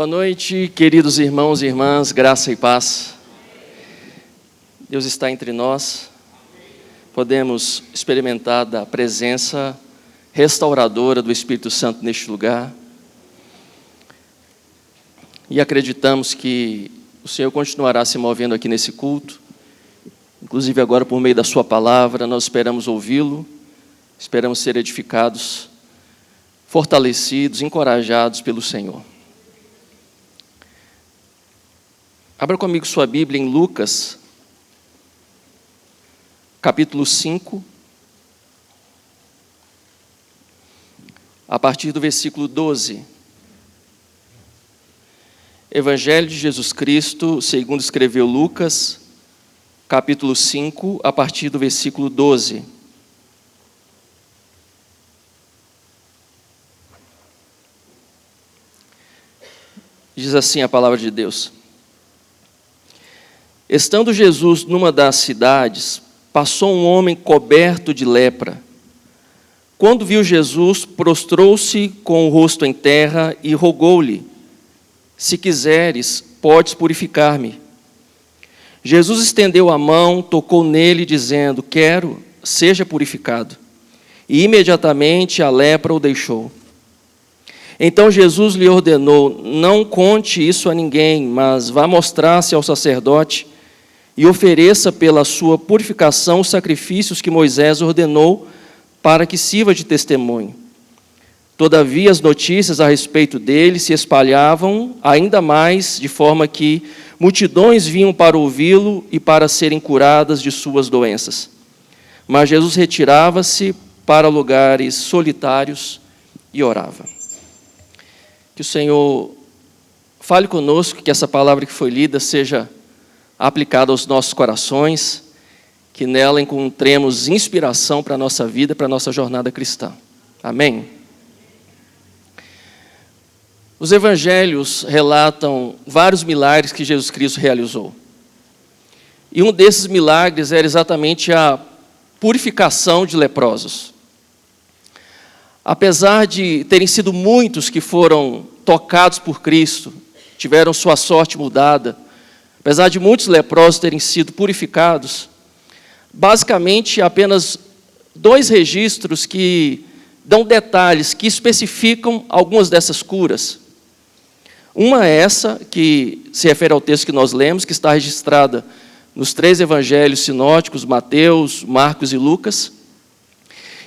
Boa noite, queridos irmãos e irmãs, graça e paz. Deus está entre nós. Podemos experimentar da presença restauradora do Espírito Santo neste lugar. E acreditamos que o Senhor continuará se movendo aqui nesse culto. Inclusive agora por meio da sua palavra, nós esperamos ouvi-lo, esperamos ser edificados, fortalecidos, encorajados pelo Senhor. Abra comigo sua Bíblia em Lucas, capítulo 5, a partir do versículo 12. Evangelho de Jesus Cristo, segundo escreveu Lucas, capítulo 5, a partir do versículo 12. Diz assim a palavra de Deus. Estando Jesus numa das cidades, passou um homem coberto de lepra. Quando viu Jesus, prostrou-se com o rosto em terra e rogou-lhe: se quiseres, podes purificar-me. Jesus estendeu a mão, tocou nele, dizendo: quero, seja purificado. E imediatamente a lepra o deixou. Então Jesus lhe ordenou: não conte isso a ninguém, mas vá mostrar-se ao sacerdote e ofereça pela sua purificação os sacrifícios que Moisés ordenou para que sirva de testemunho. Todavia as notícias a respeito dele se espalhavam ainda mais, de forma que multidões vinham para ouvi-lo e para serem curadas de suas doenças. Mas Jesus retirava-se para lugares solitários e orava. Que o Senhor fale conosco, que essa palavra que foi lida seja aplicada aos nossos corações, que nela encontremos inspiração para a nossa vida, para a nossa jornada cristã. Amém? Os evangelhos relatam vários milagres que Jesus Cristo realizou. E um desses milagres era exatamente a purificação de leprosos. Apesar de terem sido muitos que foram tocados por Cristo, tiveram sua sorte mudada, apesar de muitos leprosos terem sido purificados, basicamente apenas 2 registros que dão detalhes, que especificam algumas dessas curas. Uma é essa, que se refere ao texto que nós lemos, que está registrada nos 3 evangelhos sinóticos, Mateus, Marcos e Lucas.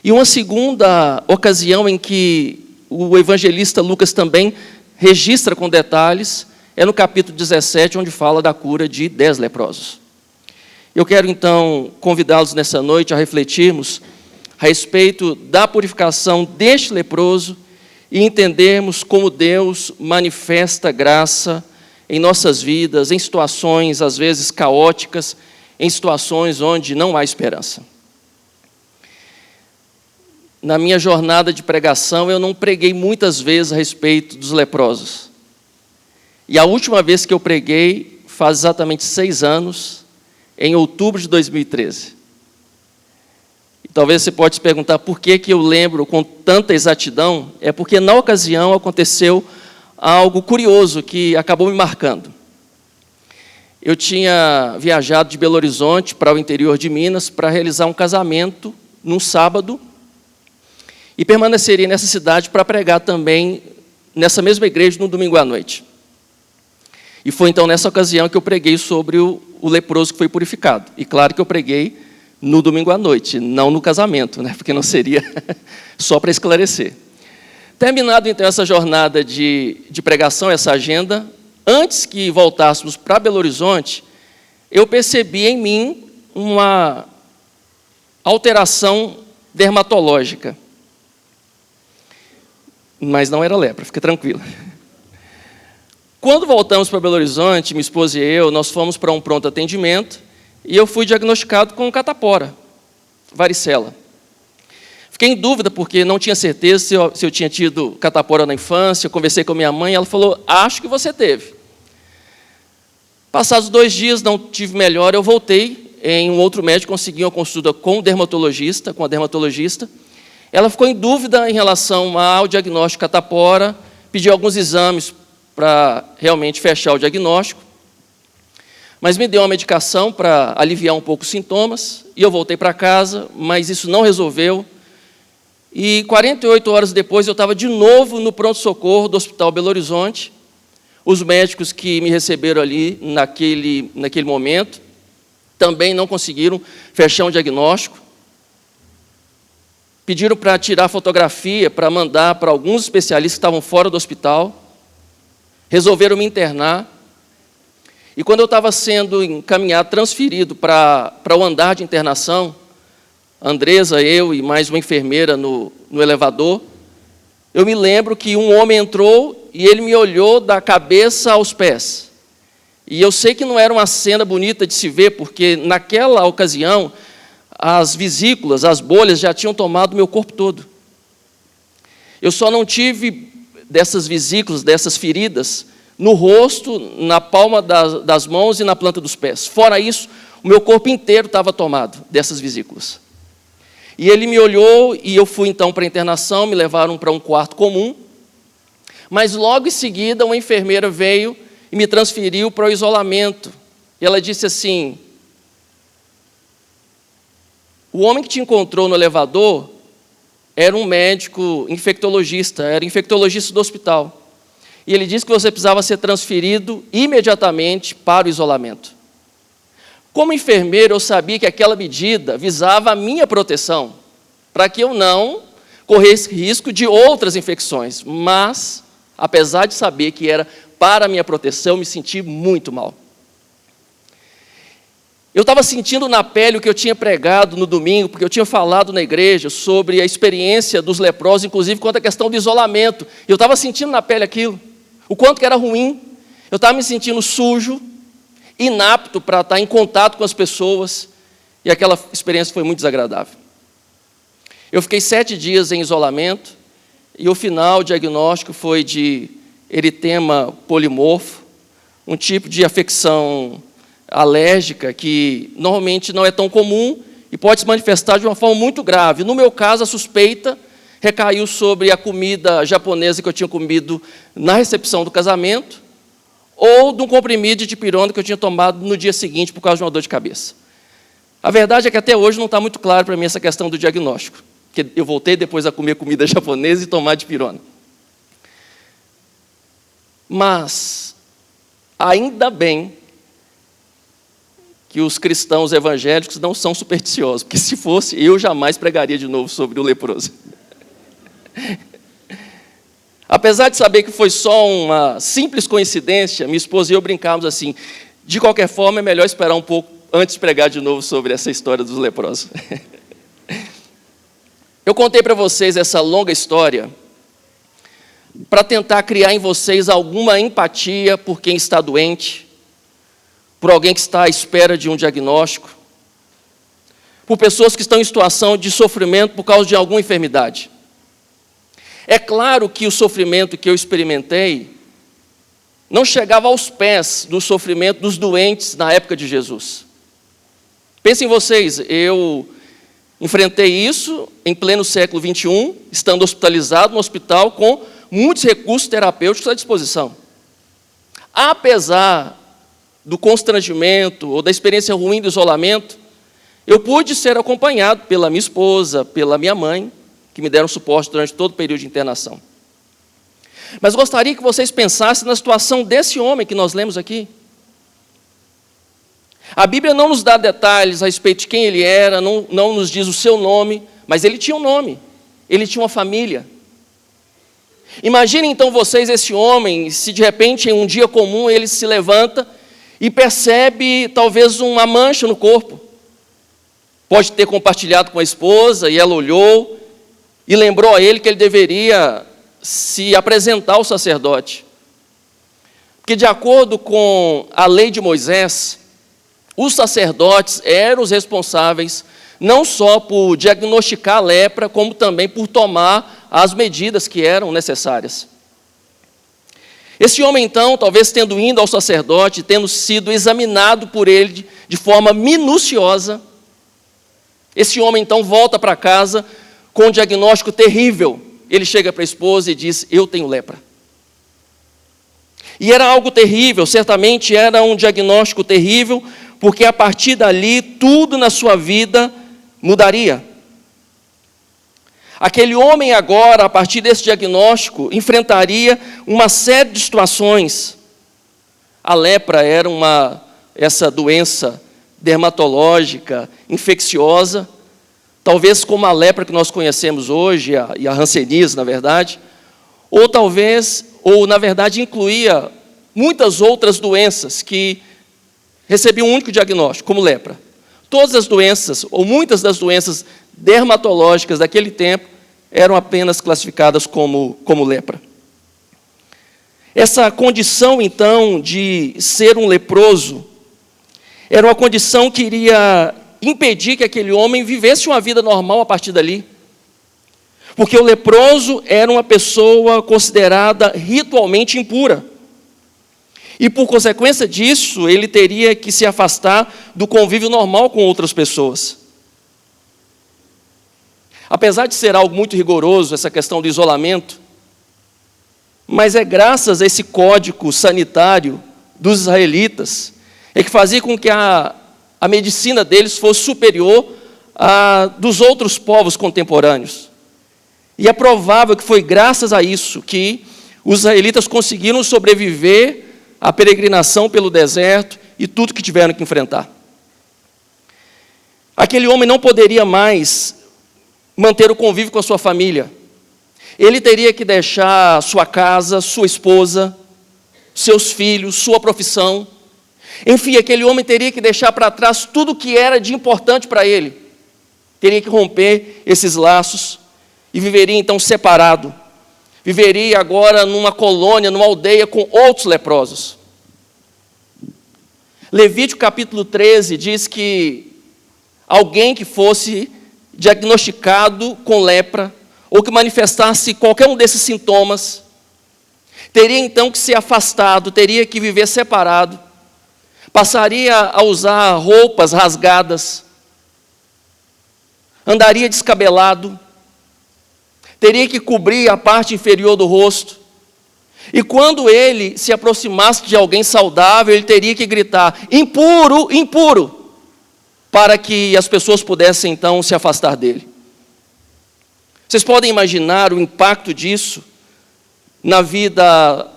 E uma segunda ocasião em que o evangelista Lucas também registra com detalhes, é no capítulo 17, onde fala da cura de 10 leprosos. Eu quero, então, convidá-los nessa noite a refletirmos a respeito da purificação deste leproso e entendermos como Deus manifesta graça em nossas vidas, em situações, às vezes, caóticas, em situações onde não há esperança. Na minha jornada de pregação, eu não preguei muitas vezes a respeito dos leprosos. E a última vez que eu preguei, faz exatamente 6 anos, em outubro de 2013. E talvez você pode se perguntar por que eu lembro com tanta exatidão. É porque na ocasião aconteceu algo curioso que acabou me marcando. Eu tinha viajado de Belo Horizonte para o interior de Minas para realizar um casamento num sábado e permaneceria nessa cidade para pregar também nessa mesma igreja no domingo à noite. E foi então nessa ocasião que eu preguei sobre o leproso que foi purificado. E claro que eu preguei no domingo à noite, não no casamento, né? Porque não seria só para esclarecer. Terminado então essa jornada de pregação, essa agenda, antes que voltássemos para Belo Horizonte, eu percebi em mim uma alteração dermatológica. Mas não era lepra, fica tranquilo. Quando voltamos para Belo Horizonte, minha esposa e eu, nós fomos para um pronto atendimento e eu fui diagnosticado com catapora, varicela. Fiquei em dúvida porque não tinha certeza se eu tinha tido catapora na infância. Eu conversei com a minha mãe e ela falou: acho que você teve. Passados 2 dias, não tive melhora, eu voltei em um outro médico, consegui uma consulta com a dermatologista. Ela ficou em dúvida em relação ao diagnóstico catapora, pediu alguns exames para realmente fechar o diagnóstico, mas me deu uma medicação para aliviar um pouco os sintomas, e eu voltei para casa, mas isso não resolveu. E 48 horas depois eu estava de novo no pronto-socorro do Hospital Belo Horizonte. Os médicos que me receberam ali naquele momento também não conseguiram fechar um diagnóstico. Pediram para tirar fotografia, para mandar para alguns especialistas que estavam fora do hospital. Resolveram me internar. E quando eu estava sendo encaminhado, transferido para o andar de internação, a Andresa, eu e mais uma enfermeira no elevador, eu me lembro que um homem entrou e ele me olhou da cabeça aos pés. E eu sei que não era uma cena bonita de se ver, porque naquela ocasião, as vesículas, as bolhas já tinham tomado o meu corpo todo. Eu só não tive dessas vesículas, dessas feridas, no rosto, na palma das mãos e na planta dos pés. Fora isso, o meu corpo inteiro estava tomado dessas vesículas. E ele me olhou e eu fui então para a internação, me levaram para um quarto comum, mas logo em seguida uma enfermeira veio e me transferiu para o isolamento. E ela disse assim: o homem que te encontrou no elevador era um médico infectologista, era infectologista do hospital. E ele disse que você precisava ser transferido imediatamente para o isolamento. Como enfermeiro, eu sabia que aquela medida visava a minha proteção, para que eu não corresse risco de outras infecções. Mas, apesar de saber que era para a minha proteção, eu me senti muito mal. Eu estava sentindo na pele o que eu tinha pregado no domingo, porque eu tinha falado na igreja sobre a experiência dos leprosos, inclusive quanto à questão do isolamento. Eu estava sentindo na pele aquilo, o quanto que era ruim. Eu estava me sentindo sujo, inapto para estar em contato com as pessoas, e aquela experiência foi muito desagradável. Eu fiquei 7 dias em isolamento, e o final, o diagnóstico foi de eritema polimorfo, um tipo de afecção alérgica que normalmente não é tão comum e pode se manifestar de uma forma muito grave. No meu caso, a suspeita recaiu sobre a comida japonesa que eu tinha comido na recepção do casamento, ou de um comprimido de dipirona que eu tinha tomado no dia seguinte por causa de uma dor de cabeça. A verdade é que até hoje não está muito claro para mim essa questão do diagnóstico, porque eu voltei depois a comer comida japonesa e tomar dipirona. Mas, ainda bem que os cristãos evangélicos não são supersticiosos, porque se fosse, eu jamais pregaria de novo sobre o leproso. Apesar de saber que foi só uma simples coincidência, minha esposa e eu brincávamos assim: de qualquer forma, é melhor esperar um pouco antes de pregar de novo sobre essa história dos leprosos. Eu contei para vocês essa longa história para tentar criar em vocês alguma empatia por quem está doente, por alguém que está à espera de um diagnóstico, por pessoas que estão em situação de sofrimento por causa de alguma enfermidade. É claro que o sofrimento que eu experimentei não chegava aos pés do sofrimento dos doentes na época de Jesus. Pensem vocês, eu enfrentei isso em pleno século XXI, estando hospitalizado no hospital com muitos recursos terapêuticos à disposição. Apesar do constrangimento ou da experiência ruim do isolamento, eu pude ser acompanhado pela minha esposa, pela minha mãe, que me deram suporte durante todo o período de internação. Mas gostaria que vocês pensassem na situação desse homem que nós lemos aqui. A Bíblia não nos dá detalhes a respeito de quem ele era, não nos diz o seu nome, mas ele tinha um nome, ele tinha uma família. Imaginem então vocês esse homem, se de repente em um dia comum ele se levanta e percebe talvez uma mancha no corpo. Pode ter compartilhado com a esposa e ela olhou e lembrou a ele que ele deveria se apresentar ao sacerdote. Porque, de acordo com a lei de Moisés, os sacerdotes eram os responsáveis não só por diagnosticar a lepra, como também por tomar as medidas que eram necessárias. Esse homem, então, talvez tendo ido ao sacerdote, tendo sido examinado por ele de forma minuciosa, esse homem, então, volta para casa com um diagnóstico terrível. Ele chega para a esposa e diz: eu tenho lepra. E era algo terrível, certamente era um diagnóstico terrível, porque a partir dali tudo na sua vida mudaria. Aquele homem agora, a partir desse diagnóstico, enfrentaria uma série de situações. A lepra era essa doença dermatológica, infecciosa, talvez como a lepra que nós conhecemos hoje, e a hanseníase, na verdade, ou na verdade incluía muitas outras doenças que recebiam um único diagnóstico, como lepra. Todas as doenças, ou muitas das doenças dermatológicas daquele tempo, eram apenas classificadas como lepra. Essa condição, então, de ser um leproso, era uma condição que iria impedir que aquele homem vivesse uma vida normal a partir dali. Porque o leproso era uma pessoa considerada ritualmente impura. E por consequência disso, ele teria que se afastar do convívio normal com outras pessoas. Apesar de ser algo muito rigoroso, essa questão do isolamento, mas é graças a esse código sanitário dos israelitas, é que fazia com que a medicina deles fosse superior à dos outros povos contemporâneos. E é provável que foi graças a isso que os israelitas conseguiram sobreviver à peregrinação pelo deserto e tudo que tiveram que enfrentar. Aquele homem não poderia mais manter o convívio com a sua família. Ele teria que deixar sua casa, sua esposa, seus filhos, sua profissão. Enfim, aquele homem teria que deixar para trás tudo o que era de importante para ele. Teria que romper esses laços e viveria então separado. Viveria agora numa colônia, numa aldeia com outros leprosos. Levítico capítulo 13 diz que alguém que fosse diagnosticado com lepra, ou que manifestasse qualquer um desses sintomas, teria então que ser afastado, teria que viver separado, passaria a usar roupas rasgadas, andaria descabelado, teria que cobrir a parte inferior do rosto, e quando ele se aproximasse de alguém saudável, ele teria que gritar: impuro, impuro, para que as pessoas pudessem então se afastar dele. Vocês podem imaginar o impacto disso na vida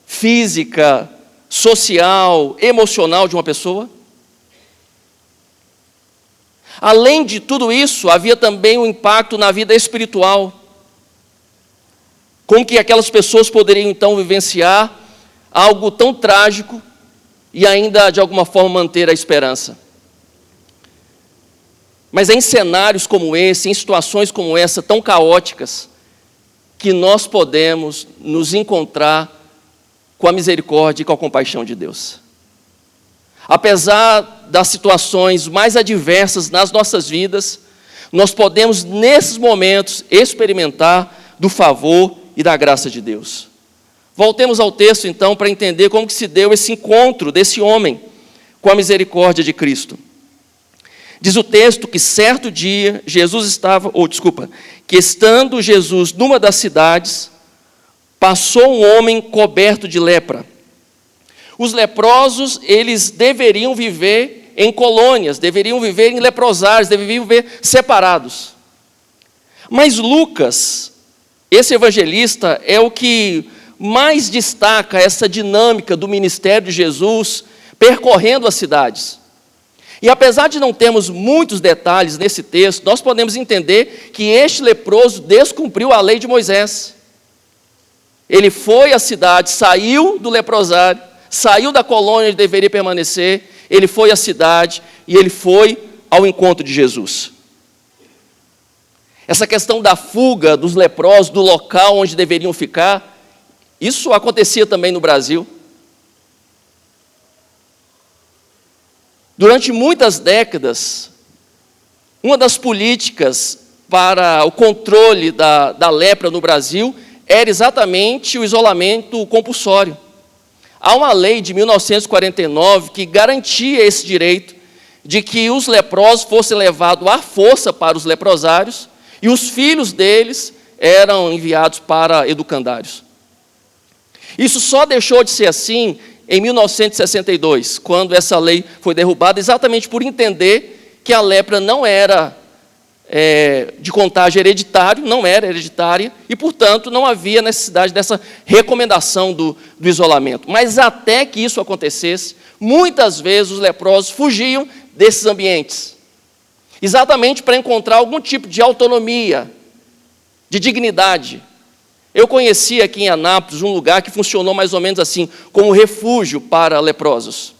física, social, emocional de uma pessoa? Além de tudo isso, havia também um impacto na vida espiritual. Como que aquelas pessoas poderiam então vivenciar algo tão trágico e ainda de alguma forma manter a esperança? Mas é em cenários como esse, em situações como essa, tão caóticas, que nós podemos nos encontrar com a misericórdia e com a compaixão de Deus. Apesar das situações mais adversas nas nossas vidas, nós podemos, nesses momentos, experimentar do favor e da graça de Deus. Voltemos ao texto, então, para entender como que se deu esse encontro desse homem com a misericórdia de Cristo. Diz o texto que certo dia que estando Jesus numa das cidades, passou um homem coberto de lepra. Os leprosos, eles deveriam viver em colônias, deveriam viver em leprosários, deveriam viver separados. Mas Lucas, esse evangelista, é o que mais destaca essa dinâmica do ministério de Jesus percorrendo as cidades. E apesar de não termos muitos detalhes nesse texto, nós podemos entender que este leproso descumpriu a lei de Moisés. Ele foi à cidade, saiu do leprosário, saiu da colônia onde deveria permanecer, ele foi à cidade e ele foi ao encontro de Jesus. Essa questão da fuga dos leprosos, do local onde deveriam ficar, isso acontecia também no Brasil. Durante muitas décadas, uma das políticas para o controle da lepra no Brasil era exatamente o isolamento compulsório. Há uma lei de 1949 que garantia esse direito de que os leprosos fossem levados à força para os leprosários e os filhos deles eram enviados para educandários. Isso só deixou de ser assim em 1962, quando essa lei foi derrubada, exatamente por entender que a lepra não era de contágio hereditário, não era hereditária, e, portanto, não havia necessidade dessa recomendação do isolamento. Mas até que isso acontecesse, muitas vezes os leprosos fugiam desses ambientes, exatamente para encontrar algum tipo de autonomia, de dignidade. Eu conheci aqui em Anápolis um lugar que funcionou mais ou menos assim, como refúgio para leprosos.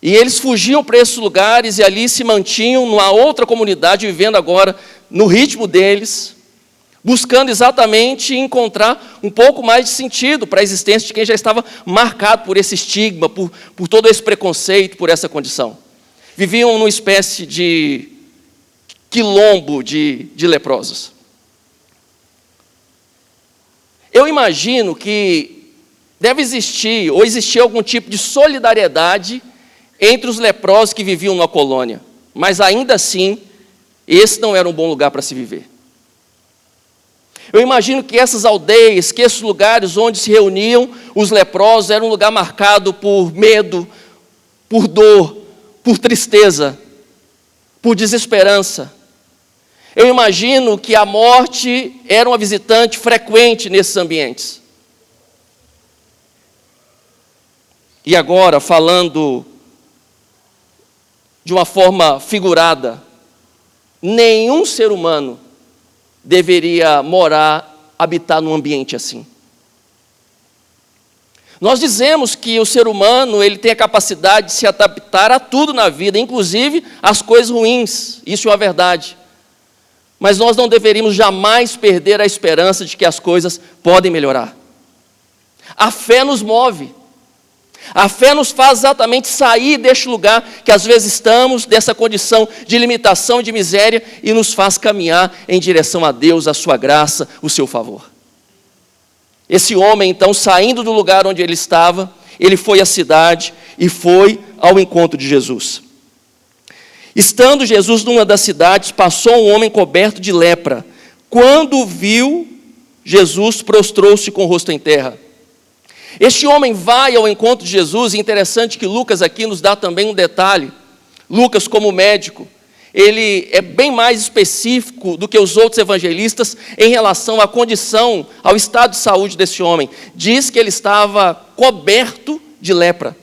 E eles fugiam para esses lugares e ali se mantinham numa outra comunidade, vivendo agora no ritmo deles, buscando exatamente encontrar um pouco mais de sentido para a existência de quem já estava marcado por esse estigma, por todo esse preconceito, por essa condição. Viviam numa espécie de quilombo de leprosos. Eu imagino que deve existir, ou existia algum tipo de solidariedade entre os leprosos que viviam na colônia, mas ainda assim, esse não era um bom lugar para se viver. Eu imagino que essas aldeias, que esses lugares onde se reuniam os leprosos, era um lugar marcado por medo, por dor, por tristeza, por desesperança. Eu imagino que a morte era uma visitante frequente nesses ambientes. E agora, falando de uma forma figurada, nenhum ser humano deveria habitar num ambiente assim. Nós dizemos que o ser humano ele tem a capacidade de se adaptar a tudo na vida, inclusive às coisas ruins, isso é uma verdade. Mas nós não deveríamos jamais perder a esperança de que as coisas podem melhorar. A fé nos move. A fé nos faz exatamente sair deste lugar que às vezes estamos, dessa condição de limitação, de miséria, e nos faz caminhar em direção a Deus, a sua graça, o seu favor. Esse homem, então, saindo do lugar onde ele estava, ele foi à cidade e foi ao encontro de Jesus. Estando Jesus numa das cidades, passou um homem coberto de lepra. Quando viu Jesus, prostrou-se com o rosto em terra. Este homem vai ao encontro de Jesus, e é interessante que Lucas aqui nos dá também um detalhe. Lucas, como médico, ele é bem mais específico do que os outros evangelistas em relação à condição, ao estado de saúde desse homem. Diz que ele estava coberto de lepra.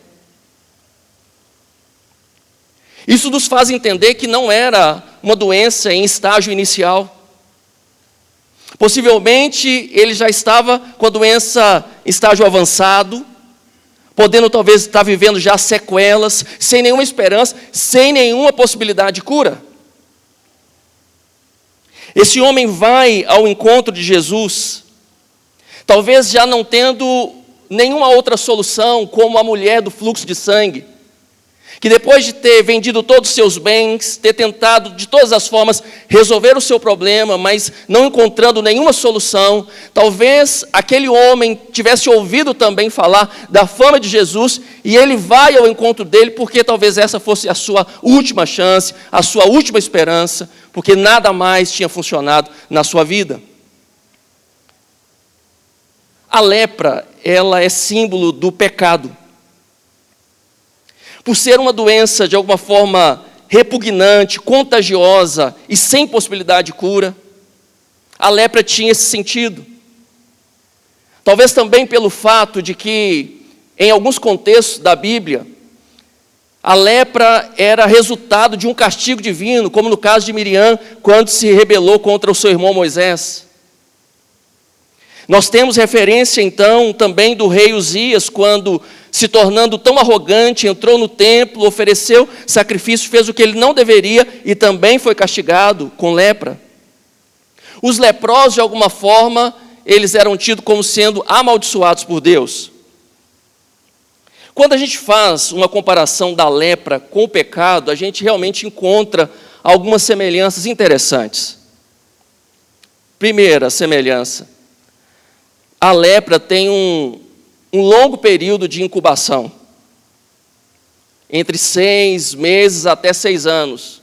Isso nos faz entender que não era uma doença em estágio inicial. Possivelmente ele já estava com a doença em estágio avançado, podendo talvez estar vivendo já sequelas, sem nenhuma esperança, sem nenhuma possibilidade de cura. Esse homem vai ao encontro de Jesus, talvez já não tendo nenhuma outra solução, como a mulher do fluxo de sangue, que depois de ter vendido todos os seus bens, ter tentado de todas as formas resolver o seu problema, mas não encontrando nenhuma solução, talvez aquele homem tivesse ouvido também falar da fama de Jesus, e ele vai ao encontro dele, porque talvez essa fosse a sua última chance, a sua última esperança, porque nada mais tinha funcionado na sua vida. A lepra, ela é símbolo do pecado. Por ser uma doença de alguma forma repugnante, contagiosa e sem possibilidade de cura, a lepra tinha esse sentido. Talvez também pelo fato de que, em alguns contextos da Bíblia, a lepra era resultado de um castigo divino, como no caso de Miriam, quando se rebelou contra o seu irmão Moisés. Nós temos referência, então, também do rei Uzias, quando, se tornando tão arrogante, entrou no templo, ofereceu sacrifício, fez o que ele não deveria e também foi castigado com lepra. Os leprosos, de alguma forma, eles eram tidos como sendo amaldiçoados por Deus. Quando a gente faz uma comparação da lepra com o pecado, a gente realmente encontra algumas semelhanças interessantes. Primeira semelhança: a lepra tem um longo período de incubação, entre 6 meses até 6 anos.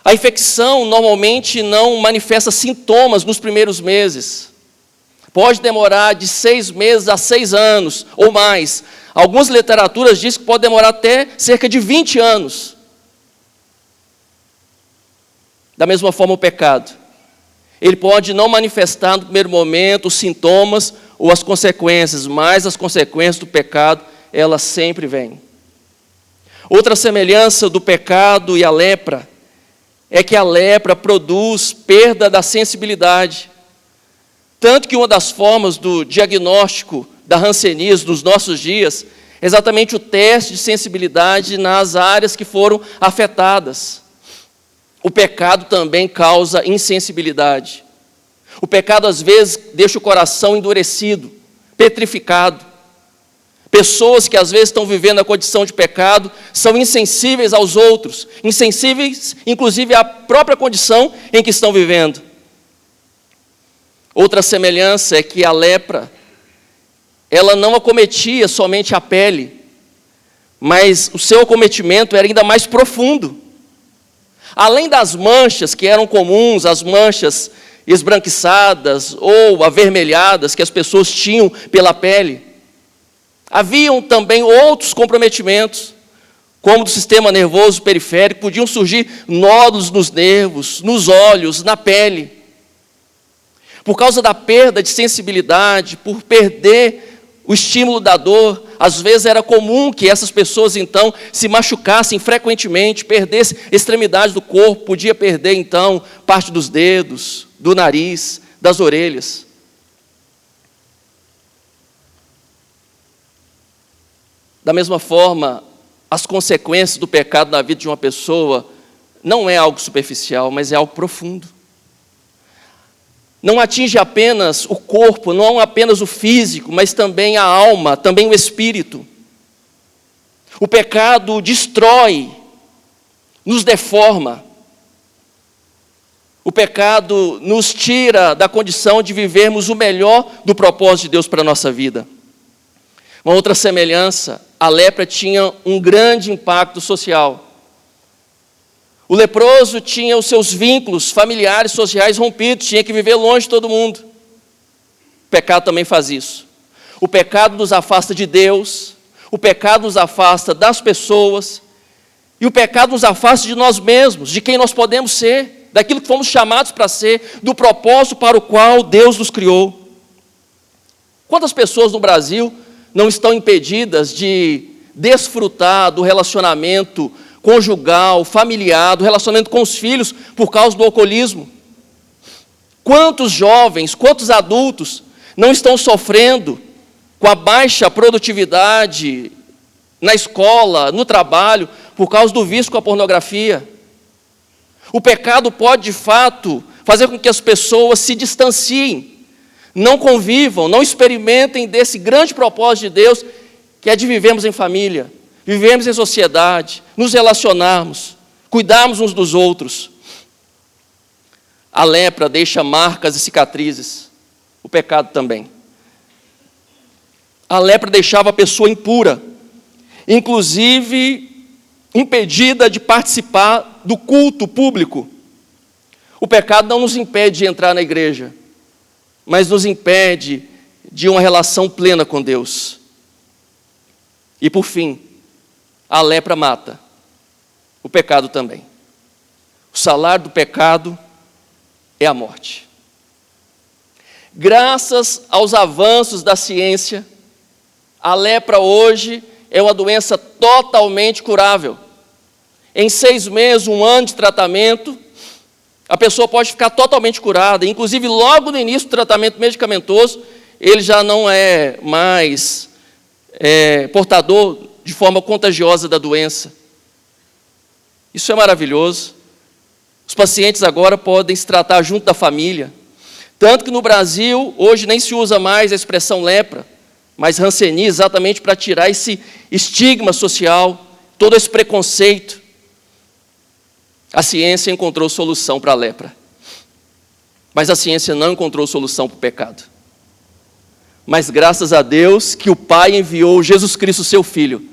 A infecção normalmente não manifesta sintomas nos primeiros meses, Pode demorar de 6 meses a 6 anos ou mais. Algumas literaturas dizem que pode demorar até cerca de 20 anos. Da mesma forma o pecado. Ele pode não manifestar no primeiro momento os sintomas ou as consequências, mas as consequências do pecado, elas sempre vêm. Outra semelhança do pecado e a lepra é que a lepra produz perda da sensibilidade. Tanto que uma das formas do diagnóstico da hanseníase nos nossos dias é exatamente o teste de sensibilidade nas áreas que foram afetadas. O pecado também causa insensibilidade. O pecado, às vezes, deixa o coração endurecido, petrificado. Pessoas que, às vezes, estão vivendo a condição de pecado, são insensíveis aos outros, insensíveis, inclusive, à própria condição em que estão vivendo. Outra semelhança é que a lepra, ela não acometia somente a pele, mas o seu acometimento era ainda mais profundo. Além das manchas que eram comuns, as manchas esbranquiçadas ou avermelhadas que as pessoas tinham pela pele, haviam também outros comprometimentos, como do sistema nervoso periférico, podiam surgir nódulos nos nervos, nos olhos, na pele. Por causa da perda de sensibilidade, por perder o estímulo da dor, às vezes era comum que essas pessoas então se machucassem frequentemente, perdessem extremidade do corpo, podia perder então parte dos dedos, do nariz, das orelhas. Da mesma forma, as consequências do pecado na vida de uma pessoa não é algo superficial, mas é algo profundo. Não atinge apenas o corpo, não apenas o físico, mas também a alma, também o espírito. O pecado destrói, nos deforma. O pecado nos tira da condição de vivermos o melhor do propósito de Deus para a nossa vida. Uma outra semelhança, a lepra tinha um grande impacto social. O leproso tinha os seus vínculos familiares, sociais rompidos, tinha que viver longe de todo mundo. O pecado também faz isso. O pecado nos afasta de Deus, o pecado nos afasta das pessoas, e o pecado nos afasta de nós mesmos, de quem nós podemos ser, daquilo que fomos chamados para ser, do propósito para o qual Deus nos criou. Quantas pessoas no Brasil não estão impedidas de desfrutar do relacionamento conjugal, familiar, do relacionamento com os filhos, por causa do alcoolismo? Quantos jovens, quantos adultos não estão sofrendo com a baixa produtividade na escola, no trabalho, por causa do vício com a pornografia? O pecado pode, de fato, fazer com que as pessoas se distanciem, não convivam, não experimentem desse grande propósito de Deus, que é de vivermos em família, vivemos em sociedade, nos relacionarmos, cuidarmos uns dos outros. A lepra deixa marcas e cicatrizes, o pecado também. A lepra deixava a pessoa impura, inclusive impedida de participar do culto público. O pecado não nos impede de entrar na igreja, mas nos impede de uma relação plena com Deus. E por fim, a lepra mata, o pecado também. O salário do pecado é a morte. Graças aos avanços da ciência, a lepra hoje é uma doença totalmente curável. Em 6 meses, 1 ano de tratamento, a pessoa pode ficar totalmente curada. Inclusive, logo no início do tratamento medicamentoso, ele já não é mais portador de forma contagiosa da doença. Isso é maravilhoso. Os pacientes agora podem se tratar junto da família. Tanto que no Brasil, hoje nem se usa mais a expressão lepra, mas hanseníase, exatamente para tirar esse estigma social, todo esse preconceito. A ciência encontrou solução para a lepra. Mas a ciência não encontrou solução para o pecado. Mas graças a Deus que o Pai enviou Jesus Cristo, seu Filho,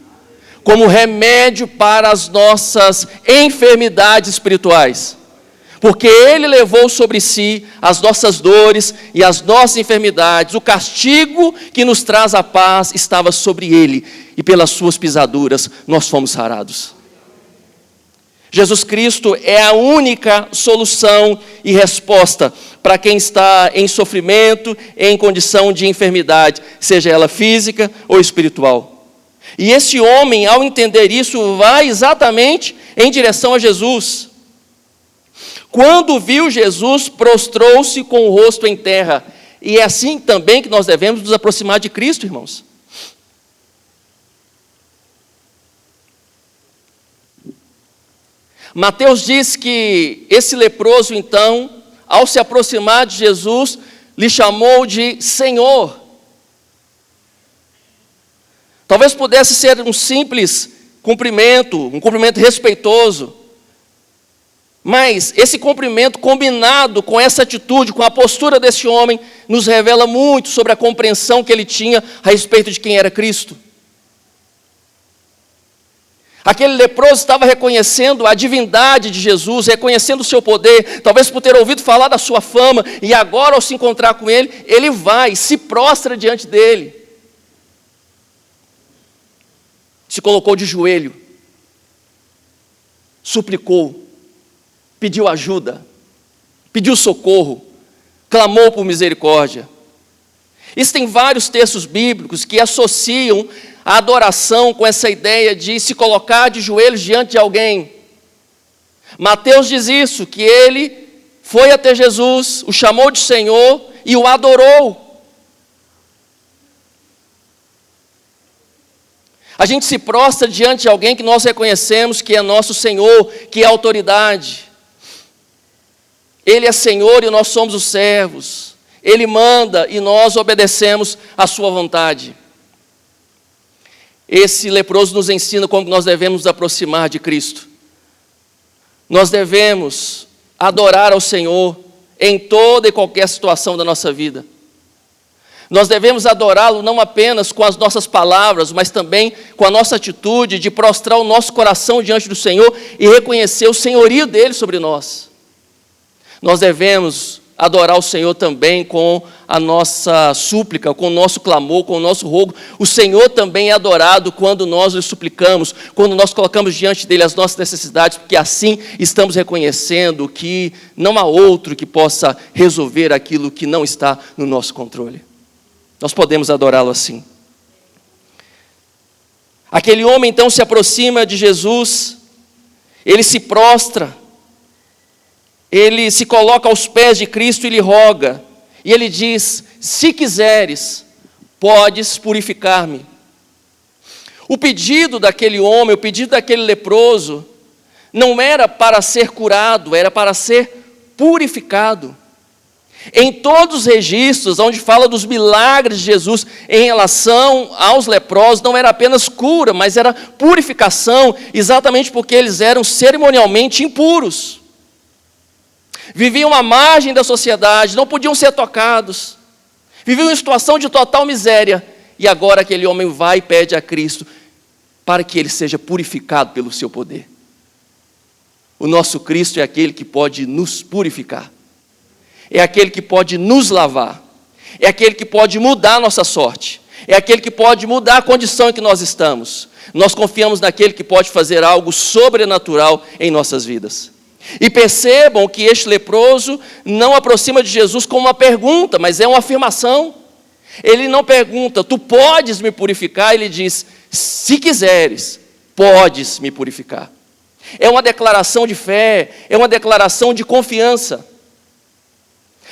como remédio para as nossas enfermidades espirituais. Porque Ele levou sobre si as nossas dores e as nossas enfermidades. O castigo que nos traz a paz estava sobre Ele, e pelas suas pisaduras nós fomos sarados. Jesus Cristo é a única solução e resposta para quem está em sofrimento, em condição de enfermidade, seja ela física ou espiritual. E esse homem, ao entender isso, vai exatamente em direção a Jesus. Quando viu Jesus, prostrou-se com o rosto em terra. E é assim também que nós devemos nos aproximar de Cristo, irmãos. Mateus diz que esse leproso, então, ao se aproximar de Jesus, lhe chamou de Senhor. Talvez pudesse ser um simples cumprimento, um cumprimento respeitoso. Mas esse cumprimento combinado com essa atitude, com a postura desse homem, nos revela muito sobre a compreensão que ele tinha a respeito de quem era Cristo. Aquele leproso estava reconhecendo a divindade de Jesus, reconhecendo o seu poder, talvez por ter ouvido falar da sua fama, e agora ao se encontrar com ele, ele vai, se prostra diante dele. Se colocou de joelho, suplicou, pediu ajuda, pediu socorro, clamou por misericórdia. Existem vários textos bíblicos que associam a adoração com essa ideia de se colocar de joelhos diante de alguém. Mateus diz isso, que ele foi até Jesus, o chamou de Senhor e o adorou. A gente se prostra diante de alguém que nós reconhecemos que é nosso Senhor, que é autoridade. Ele é Senhor e nós somos os servos. Ele manda e nós obedecemos à sua vontade. Esse leproso nos ensina como nós devemos nos aproximar de Cristo. Nós devemos adorar ao Senhor em toda e qualquer situação da nossa vida. Nós devemos adorá-lo não apenas com as nossas palavras, mas também com a nossa atitude de prostrar o nosso coração diante do Senhor e reconhecer o senhorio dele sobre nós. Nós devemos adorar o Senhor também com a nossa súplica, com o nosso clamor, com o nosso rogo. O Senhor também é adorado quando nós lhe suplicamos, quando nós colocamos diante dele as nossas necessidades, porque assim estamos reconhecendo que não há outro que possa resolver aquilo que não está no nosso controle. Nós podemos adorá-lo assim. Aquele homem então se aproxima de Jesus, ele se prostra, ele se coloca aos pés de Cristo e lhe roga, e ele diz: se quiseres, podes purificar-me. O pedido daquele homem, o pedido daquele leproso, não era para ser curado, era para ser purificado. Em todos os registros onde fala dos milagres de Jesus em relação aos leprosos, não era apenas cura, mas era purificação, exatamente porque eles eram cerimonialmente impuros. Viviam à margem da sociedade, não podiam ser tocados, viviam em situação de total miséria, e agora aquele homem vai e pede a Cristo para que ele seja purificado pelo seu poder. O nosso Cristo é aquele que pode nos purificar, é aquele que pode nos lavar, é aquele que pode mudar a nossa sorte, é aquele que pode mudar a condição em que nós estamos. Nós confiamos naquele que pode fazer algo sobrenatural em nossas vidas. E percebam que este leproso não aproxima de Jesus com uma pergunta, mas é uma afirmação. Ele não pergunta: tu podes me purificar? Ele diz: se quiseres, podes me purificar. É uma declaração de fé, é uma declaração de confiança.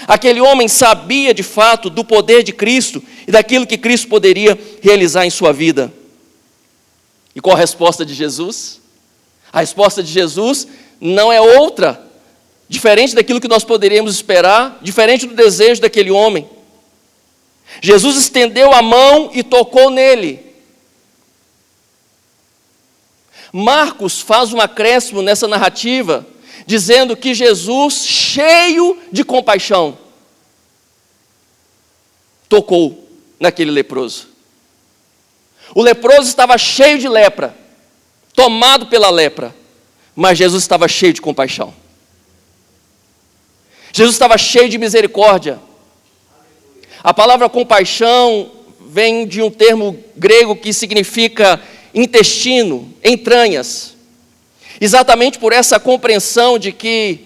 Aquele homem sabia de fato do poder de Cristo e daquilo que Cristo poderia realizar em sua vida. E qual a resposta de Jesus? A resposta de Jesus não é outra, diferente daquilo que nós poderíamos esperar, diferente do desejo daquele homem. Jesus estendeu a mão e tocou nele. Marcos faz um acréscimo nessa narrativa, dizendo que Jesus, cheio de compaixão, tocou naquele leproso. O leproso estava cheio de lepra, tomado pela lepra, mas Jesus estava cheio de compaixão. Jesus estava cheio de misericórdia. A palavra compaixão vem de um termo grego que significa intestino, entranhas. Exatamente por essa compreensão de que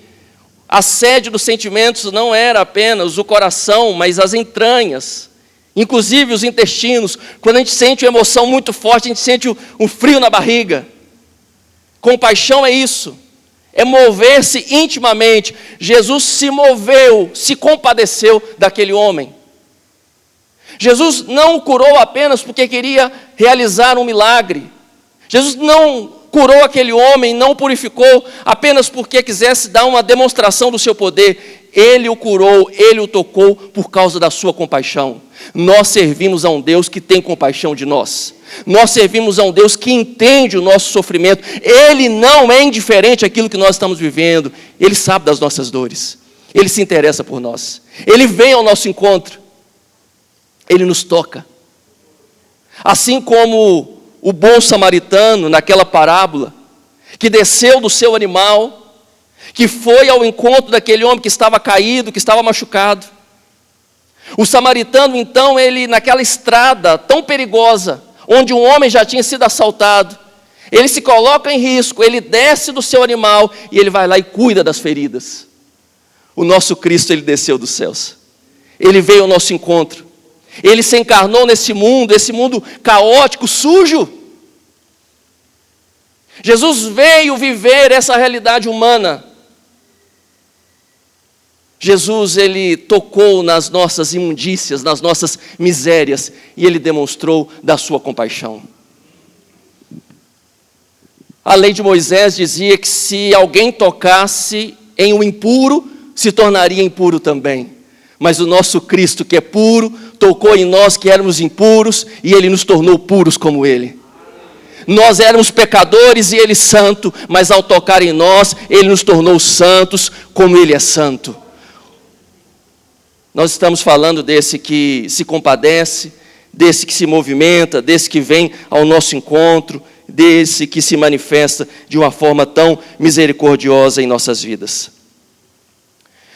a sede dos sentimentos não era apenas o coração, mas as entranhas, inclusive os intestinos. Quando a gente sente uma emoção muito forte, a gente sente um frio na barriga. Compaixão é isso, é mover-se intimamente. Jesus se moveu, se compadeceu daquele homem. Jesus não o curou apenas porque queria realizar um milagre. Jesus não curou aquele homem, não o purificou apenas porque quisesse dar uma demonstração do seu poder. Ele o curou, ele o tocou por causa da sua compaixão. Nós servimos a um Deus que tem compaixão de nós. Nós servimos a um Deus que entende o nosso sofrimento. Ele não é indiferente àquilo que nós estamos vivendo. Ele sabe das nossas dores. Ele se interessa por nós. Ele vem ao nosso encontro. Ele nos toca. Assim como o bom samaritano, naquela parábola, que desceu do seu animal, que foi ao encontro daquele homem que estava caído, que estava machucado. O samaritano, então, ele naquela estrada tão perigosa, onde um homem já tinha sido assaltado, ele se coloca em risco, ele desce do seu animal e ele vai lá e cuida das feridas. O nosso Cristo, ele desceu dos céus. Ele veio ao nosso encontro. Ele se encarnou nesse mundo, esse mundo caótico, sujo. Jesus veio viver essa realidade humana. Jesus, ele tocou nas nossas imundícias, nas nossas misérias, e ele demonstrou da sua compaixão. A lei de Moisés dizia que se alguém tocasse em um impuro, se tornaria impuro também. Mas o nosso Cristo, que é puro, tocou em nós que éramos impuros, e ele nos tornou puros como ele. Nós éramos pecadores e ele santo, mas ao tocar em nós, ele nos tornou santos como ele é santo. Nós estamos falando desse que se compadece, desse que se movimenta, desse que vem ao nosso encontro, desse que se manifesta de uma forma tão misericordiosa em nossas vidas.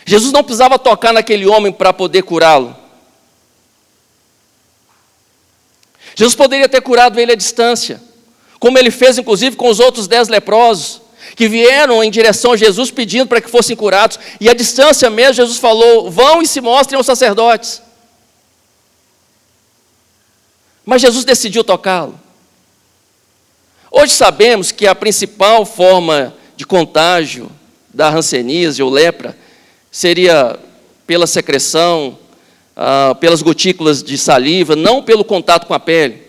Jesus não precisava tocar naquele homem para poder curá-lo. Jesus poderia ter curado ele à distância, como ele fez inclusive com os outros 10 leprosos, que vieram em direção a Jesus pedindo para que fossem curados, e à distância mesmo Jesus falou, vão e se mostrem aos sacerdotes. Mas Jesus decidiu tocá-lo. Hoje sabemos que a principal forma de contágio da hanseníase ou lepra seria pela secreção, pelas gotículas de saliva, não pelo contato com a pele.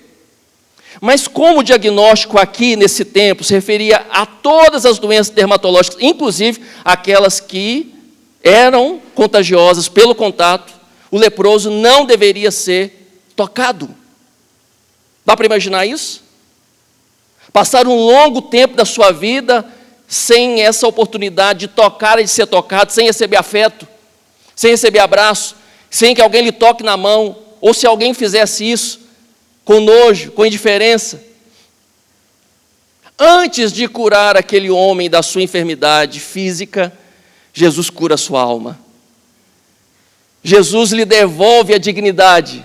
Mas como o diagnóstico aqui nesse tempo se referia a todas as doenças dermatológicas, inclusive aquelas que eram contagiosas pelo contato, o leproso não deveria ser tocado. Dá para imaginar isso? Passar um longo tempo da sua vida sem essa oportunidade de tocar e de ser tocado, sem receber afeto, sem receber abraço, sem que alguém lhe toque na mão, ou se alguém fizesse isso, com nojo, com indiferença. Antes de curar aquele homem da sua enfermidade física, Jesus cura a sua alma. Jesus lhe devolve a dignidade.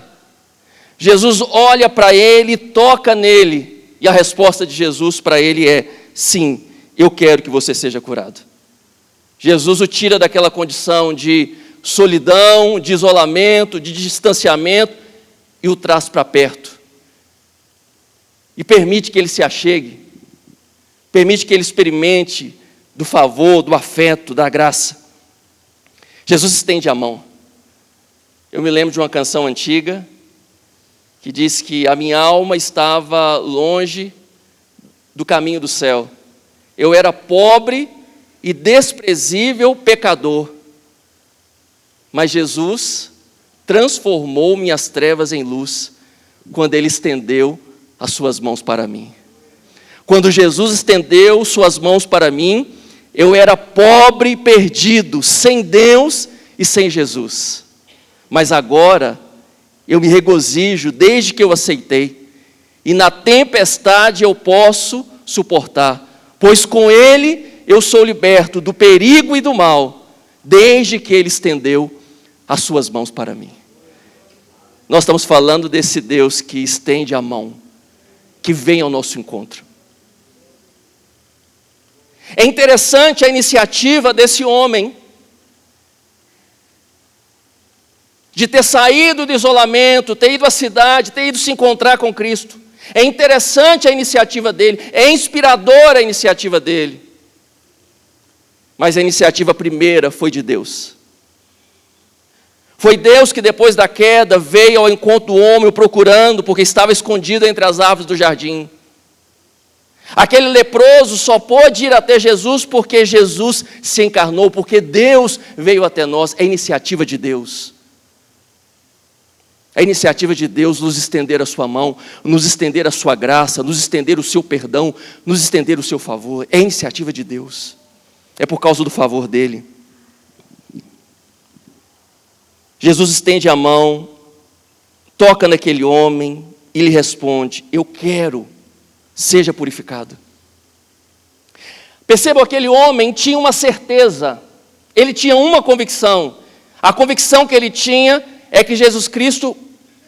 Jesus olha para ele, toca nele, e a resposta de Jesus para ele é, sim, eu quero que você seja curado. Jesus o tira daquela condição de solidão, de isolamento, de distanciamento, e o traz para perto. E permite que ele se achegue, permite que ele experimente do favor, do afeto, da graça. Jesus estende a mão. Eu me lembro de uma canção antiga, que diz que a minha alma estava longe do caminho do céu. Eu era pobre e desprezível pecador. Mas Jesus transformou minhas trevas em luz, quando Ele estendeu as suas mãos para mim. Quando Jesus estendeu suas mãos para mim, eu era pobre e perdido, sem Deus e sem Jesus. Mas agora, eu me regozijo desde que eu aceitei, e na tempestade eu posso suportar, pois com Ele eu sou liberto do perigo e do mal, desde que Ele estendeu as suas mãos para mim. Nós estamos falando desse Deus que estende a mão, que vem ao nosso encontro. É interessante a iniciativa desse homem, de ter saído do isolamento, ter ido à cidade, ter ido se encontrar com Cristo. É interessante a iniciativa dele, é inspiradora a iniciativa dele. Mas a iniciativa primeira foi de Deus. Foi Deus que depois da queda veio ao encontro do homem o procurando, porque estava escondido entre as árvores do jardim. Aquele leproso só pôde ir até Jesus porque Jesus se encarnou, porque Deus veio até nós. É a iniciativa de Deus. É a iniciativa de Deus nos estender a sua mão, nos estender a sua graça, nos estender o seu perdão, nos estender o seu favor. É a iniciativa de Deus. É por causa do favor dele. Jesus estende a mão, toca naquele homem e lhe responde: eu quero, seja purificado. Percebam, aquele homem tinha uma certeza, ele tinha uma convicção. A convicção que ele tinha é que Jesus Cristo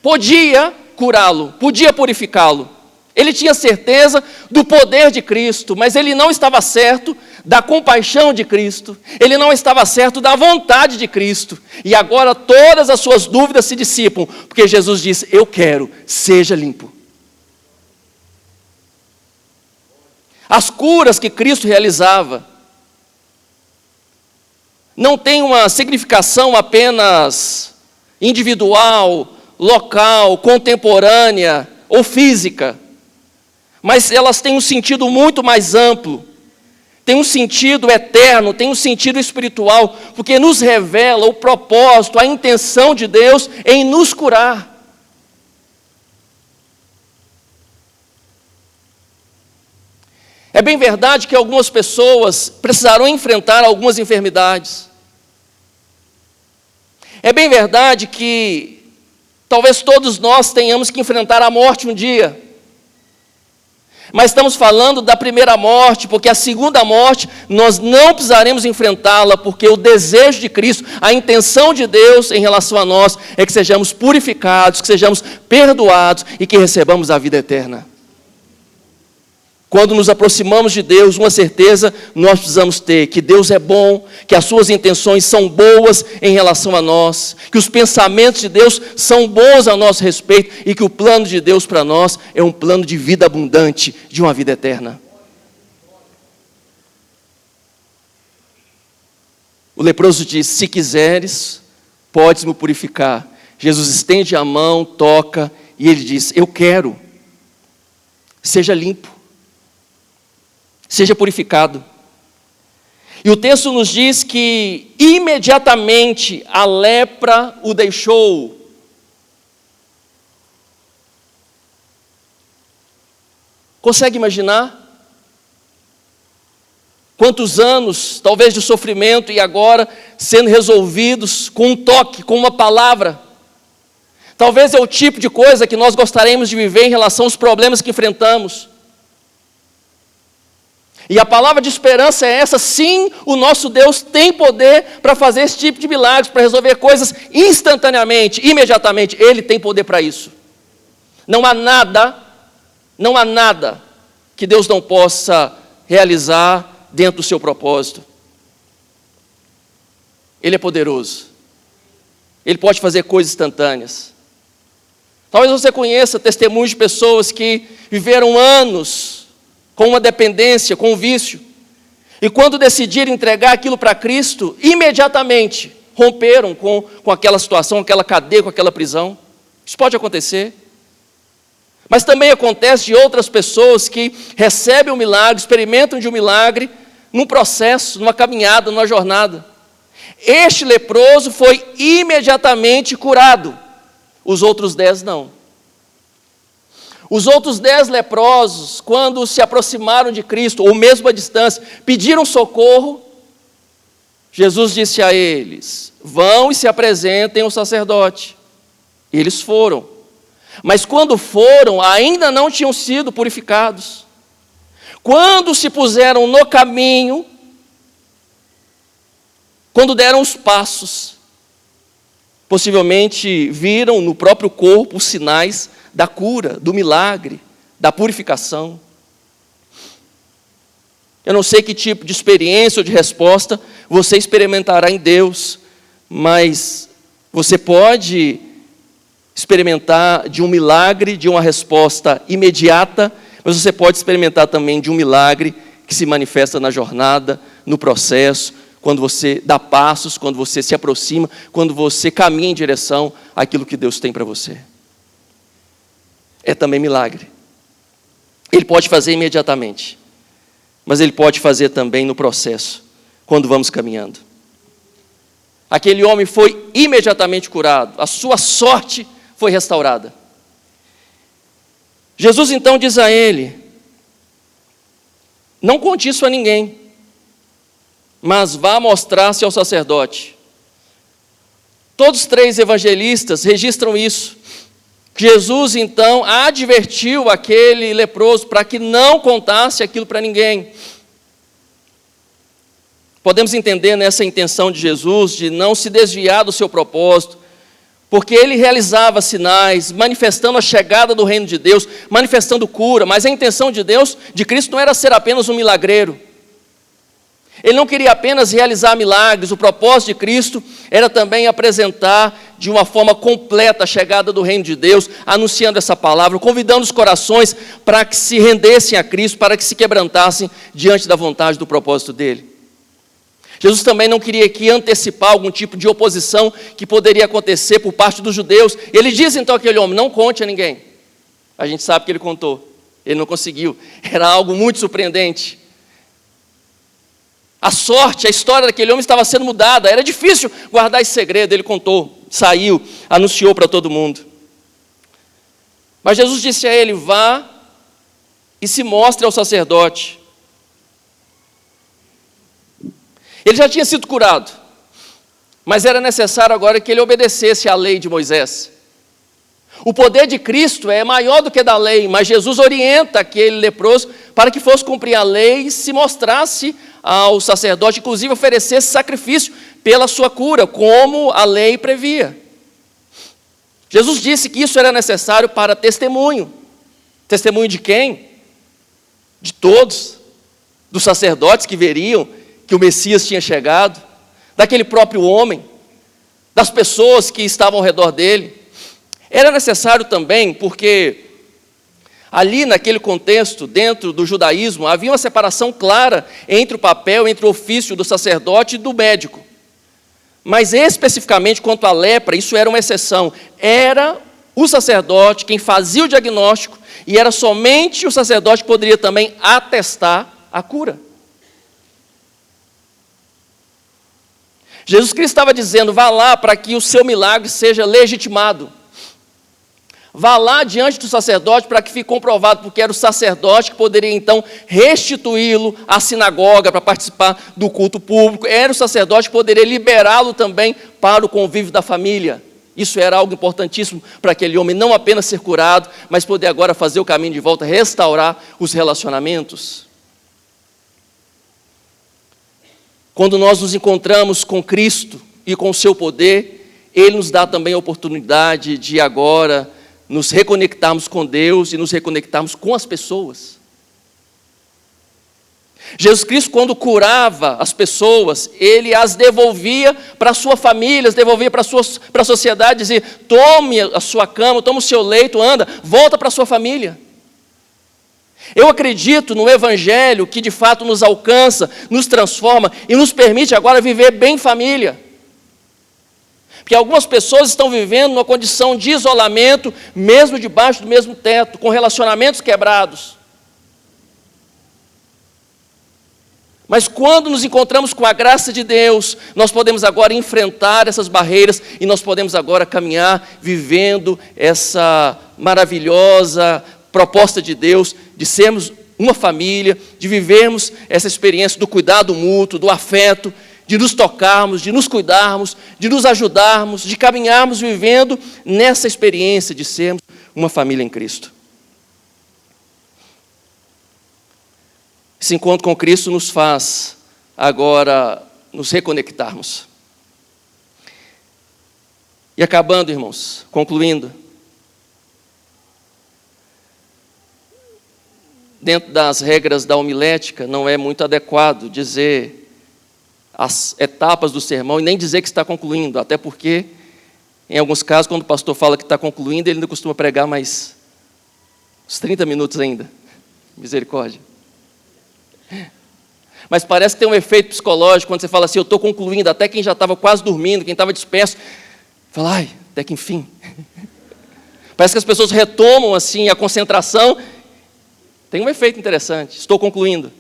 podia curá-lo, podia purificá-lo. Ele tinha certeza do poder de Cristo, mas ele não estava certo da compaixão de Cristo, ele não estava certo da vontade de Cristo. E agora todas as suas dúvidas se dissipam, porque Jesus disse: eu quero, seja limpo. As curas que Cristo realizava não tem uma significação apenas individual, local, contemporânea ou física, mas elas têm um sentido muito mais amplo, tem um sentido eterno, tem um sentido espiritual, porque nos revela o propósito, a intenção de Deus em nos curar. É bem verdade que algumas pessoas precisarão enfrentar algumas enfermidades. É bem verdade que talvez todos nós tenhamos que enfrentar a morte um dia. Mas estamos falando da primeira morte, porque a segunda morte nós não precisaremos enfrentá-la, porque o desejo de Cristo, a intenção de Deus em relação a nós é que sejamos purificados, que sejamos perdoados e que recebamos a vida eterna. Quando nos aproximamos de Deus, uma certeza nós precisamos ter: que Deus é bom, que as suas intenções são boas em relação a nós, que os pensamentos de Deus são bons a nosso respeito e que o plano de Deus para nós é um plano de vida abundante, de uma vida eterna. O leproso diz: se quiseres, podes me purificar. Jesus estende a mão, toca e ele diz: eu quero, seja limpo. Seja purificado. E o texto nos diz que imediatamente a lepra o deixou. Consegue imaginar? Quantos anos, talvez, de sofrimento e agora sendo resolvidos com um toque, com uma palavra. Talvez é o tipo de coisa que nós gostaríamos de viver em relação aos problemas que enfrentamos. E a palavra de esperança é essa: sim, o nosso Deus tem poder para fazer esse tipo de milagres, para resolver coisas instantaneamente, imediatamente. Ele tem poder para isso. Não há nada que Deus não possa realizar dentro do seu propósito. Ele é poderoso. Ele pode fazer coisas instantâneas. Talvez você conheça testemunhos de pessoas que viveram anos com uma dependência, com um vício, e quando decidiram entregar aquilo para Cristo, imediatamente romperam com aquela situação, aquela cadeia, com aquela prisão. Isso pode acontecer. Mas também acontece de outras pessoas que recebem um milagre, experimentam de um milagre, num processo, numa caminhada, numa jornada. Este leproso foi imediatamente curado, os outros 10 não. Os outros 10 leprosos, quando se aproximaram de Cristo, ou mesmo à distância, pediram socorro, Jesus disse a eles: vão e se apresentem ao sacerdote. E eles foram. Mas quando foram, ainda não tinham sido purificados. Quando se puseram no caminho, Quando deram os passos, possivelmente viram no próprio corpo os sinais da cura, do milagre, da purificação. Eu não sei que tipo de experiência ou de resposta você experimentará em Deus, mas você pode experimentar de um milagre, de uma resposta imediata, mas você pode experimentar também de um milagre que se manifesta na jornada, no processo, quando você dá passos, quando você se aproxima, quando você caminha em direção àquilo que Deus tem para você. É também milagre. Ele pode fazer imediatamente, mas Ele pode fazer também no processo, quando vamos caminhando. Aquele homem foi imediatamente curado, a sua sorte foi restaurada. Jesus então diz a ele: não conte isso a ninguém, mas vá mostrar-se ao sacerdote. Todos os 3 evangelistas registram isso. Jesus então advertiu aquele leproso para que não contasse aquilo para ninguém. Podemos entender nessa intenção de Jesus de não se desviar do seu propósito, porque ele realizava sinais, manifestando a chegada do reino de Deus, manifestando cura, mas a intenção de Deus, de Cristo, não era ser apenas um milagreiro. Ele não queria apenas realizar milagres, o propósito de Cristo era também apresentar de uma forma completa a chegada do reino de Deus, anunciando essa palavra, convidando os corações para que se rendessem a Cristo, para que se quebrantassem diante da vontade do propósito dele. Jesus também não queria aqui antecipar algum tipo de oposição que poderia acontecer por parte dos judeus. Ele diz então àquele homem: não conte a ninguém. A gente sabe que ele contou, ele não conseguiu, era algo muito surpreendente. A sorte, a história daquele homem estava sendo mudada, era difícil guardar esse segredo. Ele contou, saiu, anunciou para todo mundo. Mas Jesus disse a ele: vá e se mostre ao sacerdote. Ele já tinha sido curado, mas era necessário agora que ele obedecesse à lei de Moisés. O poder de Cristo é maior do que da lei, mas Jesus orienta aquele leproso para que fosse cumprir a lei e se mostrasse ao sacerdote, inclusive oferecesse sacrifício pela sua cura, como a lei previa. Jesus disse que isso era necessário para testemunho. Testemunho de quem? De todos, dos sacerdotes que veriam que o Messias tinha chegado, daquele próprio homem, das pessoas que estavam ao redor dele. Era necessário também, porque ali naquele contexto, dentro do judaísmo, havia uma separação clara entre o papel, entre o ofício do sacerdote e do médico. Mas especificamente quanto à lepra, isso era uma exceção. Era o sacerdote quem fazia o diagnóstico, e era somente o sacerdote que poderia também atestar a cura. Jesus Cristo estava dizendo: vá lá para que o seu milagre seja legitimado. Vá lá diante do sacerdote para que fique comprovado, porque era o sacerdote que poderia então restituí-lo à sinagoga para participar do culto público. Era o sacerdote que poderia liberá-lo também para o convívio da família. Isso era algo importantíssimo para aquele homem, não apenas ser curado, mas poder agora fazer o caminho de volta, restaurar os relacionamentos. Quando nós nos encontramos com Cristo e com o seu poder, Ele nos dá também a oportunidade de agora nos reconectarmos com Deus e nos reconectarmos com as pessoas. Jesus Cristo, quando curava as pessoas, Ele as devolvia para a sua família, as devolvia para a sociedade, dizia: tome a sua cama, tome o seu leito, anda, volta para a sua família. Eu acredito no Evangelho que de fato nos alcança, nos transforma e nos permite agora viver bem em família. Porque algumas pessoas estão vivendo numa condição de isolamento, mesmo debaixo do mesmo teto, com relacionamentos quebrados. Mas quando nos encontramos com a graça de Deus, nós podemos agora enfrentar essas barreiras e nós podemos agora caminhar vivendo essa maravilhosa proposta de Deus, de sermos uma família, de vivermos essa experiência do cuidado mútuo, do afeto, de nos tocarmos, de nos cuidarmos, de nos ajudarmos, de caminharmos vivendo nessa experiência de sermos uma família em Cristo. Esse encontro com Cristo nos faz agora nos reconectarmos. E acabando, irmãos, concluindo, dentro das regras da homilética, não é muito adequado dizer as etapas do sermão e nem dizer que está concluindo, até porque, em alguns casos, quando o pastor fala que está concluindo, ele ainda costuma pregar mais uns 30 minutos ainda. Misericórdia. Mas parece que tem um efeito psicológico quando você fala assim, eu estou concluindo, até quem já estava quase dormindo, quem estava disperso, fala, ai, até que enfim. Parece que as pessoas retomam assim a concentração. Tem um efeito interessante, estou concluindo.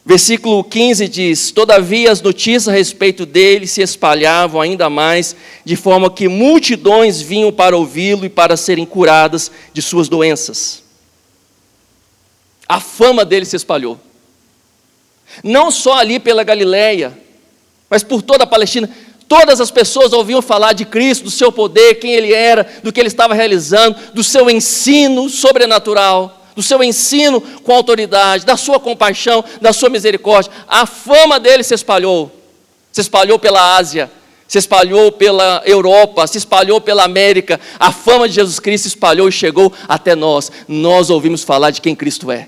Versículo 15 diz, todavia as notícias a respeito dele se espalhavam ainda mais, de forma que multidões vinham para ouvi-lo e para serem curadas de suas doenças. A fama dele se espalhou. Não só ali pela Galileia, mas por toda a Palestina. Todas as pessoas ouviam falar de Cristo, do seu poder, quem ele era, do que ele estava realizando, do seu ensino sobrenatural, do seu ensino com autoridade, da sua compaixão, da sua misericórdia. A fama dele se espalhou pela Ásia, se espalhou pela Europa, se espalhou pela América. A fama de Jesus Cristo se espalhou e chegou até nós. Nós ouvimos falar de quem Cristo é.